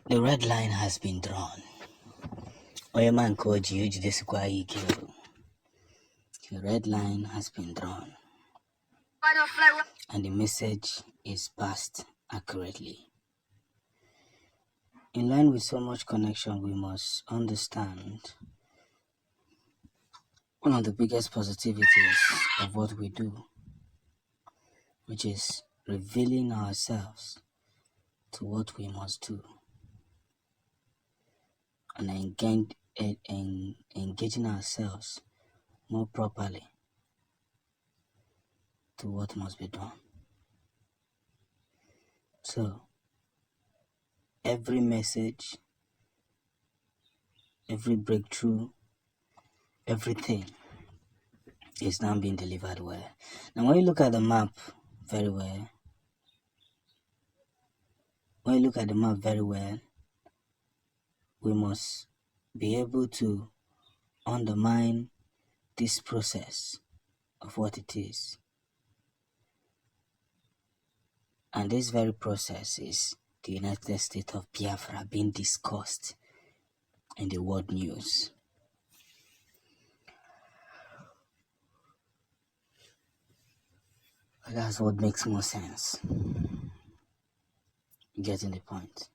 The red line has been drawn. Oyeman Koji Uji Desukwai Kill. The red line has been drawn. And the message is passed accurately. In line with so much connection, we must understand one of the biggest positivities of what we do, which is revealing ourselves to what we must do and engaging ourselves more properly to what must be done. So, every message, every breakthrough, everything is now being delivered well. Now, when you look at the map very well, we must be able to undermine this process of what it is. And this very process is the United States of Biafra being discussed in the world news. That's what makes more sense. Getting the point.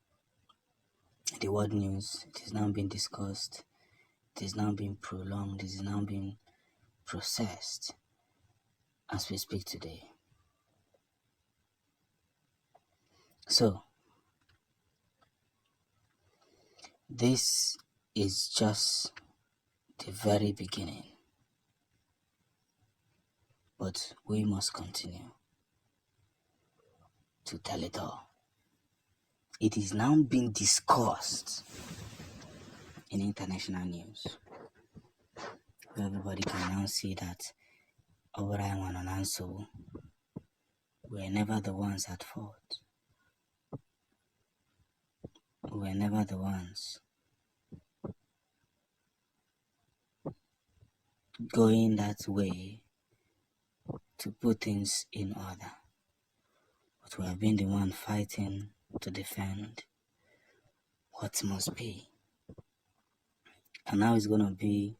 The world news, it is now being discussed, it is now being prolonged, it is now being processed as we speak today. So, this is just the very beginning. But we must continue to tell it all. It is now being discussed in international news. Everybody can now see that Oberai and Anso were never the ones at fault. We were never the ones going that way to put things in order. But we have been the one fighting to defend what must be. And now it's going to be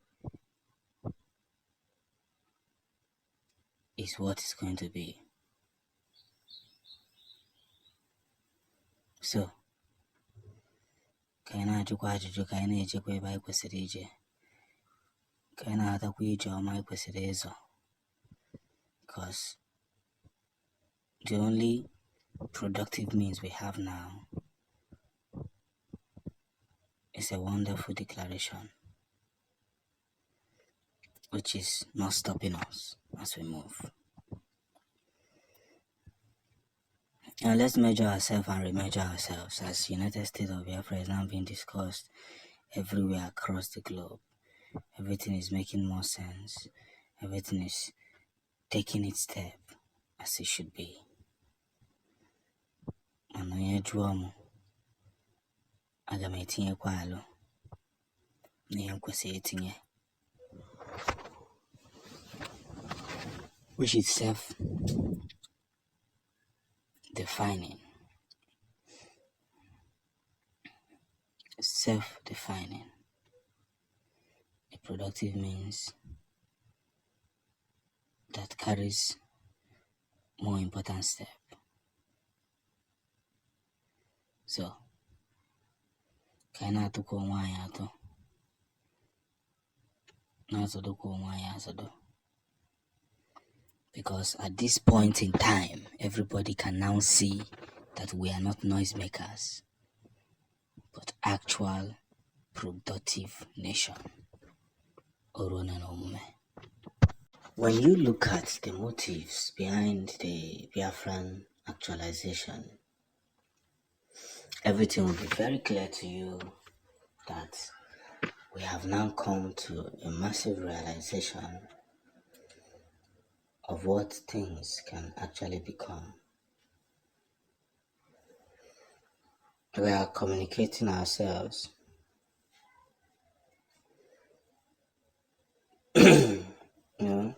is what it's going to be. So, ka anyị na-ajụkwa ajụjụ, ka anyị na-ejekwa ebe anyị kwesịrị ije, ka anyị na-atakwa ije ọma anyị kwesịrị ịzọ. Because the only productive means we have now is a wonderful declaration, which is not stopping us as we move. Now let's measure ourselves and remeasure ourselves as United States of Biafra is now being discussed everywhere across the globe. Everything is making more sense. Everything is taking its step as it should be. And onye jụọ m, aga m etinyekwa alụ n'ihe m kwesịrị itinye, which is self-defining. Self-defining. A productive means that carries more important step. So, ka anyị na-atụkwa onwe anyị atụ, na-azọdokwa onwe anyị azọdo. Because at this point in time, everybody can now see that we are not noisemakers, but actual productive nation. When you look at the motives behind the Biafran actualization, everything will be very clear to you that we have now come to a massive realization of what things can actually become. We are communicating ourselves. You know,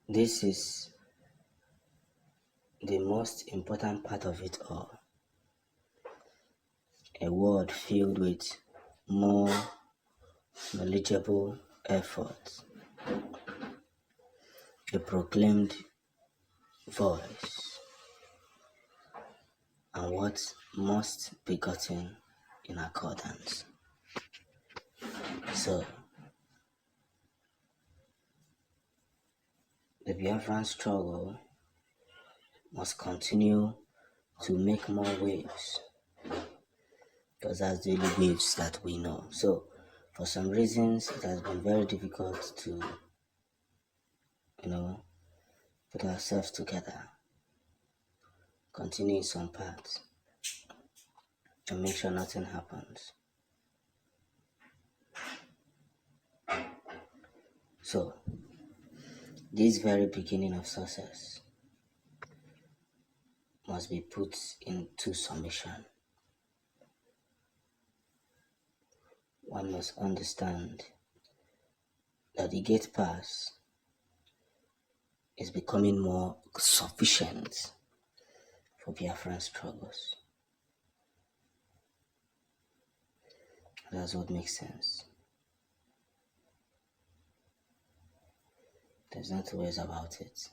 this is the most important part of it all, a world filled with more knowledgeable effort, a proclaimed voice, and what must be gotten in accordance. So, the Biafran struggle must continue to make more waves, because that's the only waves that we know. So, for some reasons, it has been very difficult to, put ourselves together, continue in some parts, and make sure nothing happens. So, this very beginning of success must be put into submission. One must understand that the gate pass is becoming more sufficient for Biafran struggles. That's what makes sense. There's no two ways about it.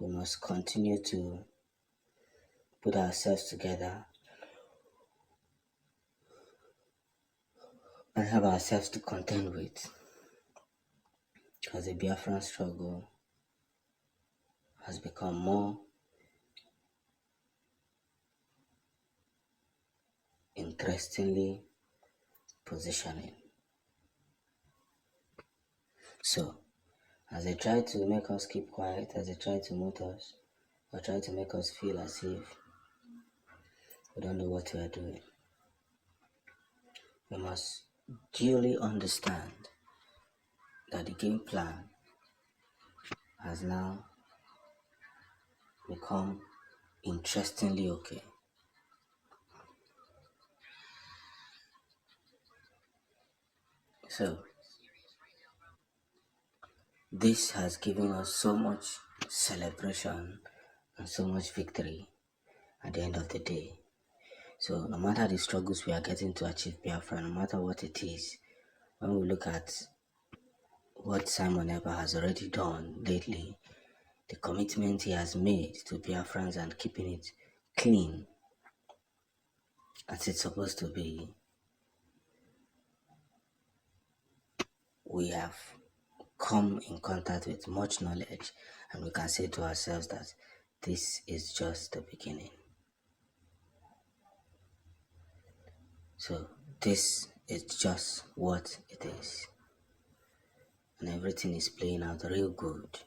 We must continue to put ourselves together and have ourselves to contend with, because the Biafran struggle has become more interestingly positioning. So, as they try to make us keep quiet, as they try to mute us, or try to make us feel as if we don't know what we are doing, we must duly understand that the game plan has now become interestingly okay. So, this has given us so much celebration and so much victory at the end of the day. So, no matter the struggles we are getting to achieve Biafra, no matter what it is, when we look at what Simon Eber has already done lately, the commitment he has made to Biafrans and keeping it clean as it's supposed to be, we have come in contact with much knowledge, and we can say to ourselves that this is just the beginning. So this is just what it is, and everything is playing out real good,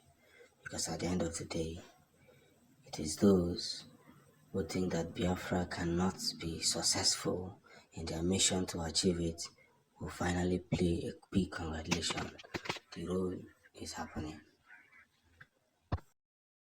because at the end of the day, it is those who think that Biafra cannot be successful in their mission to achieve it who finally play a big congratulation. The road is happening.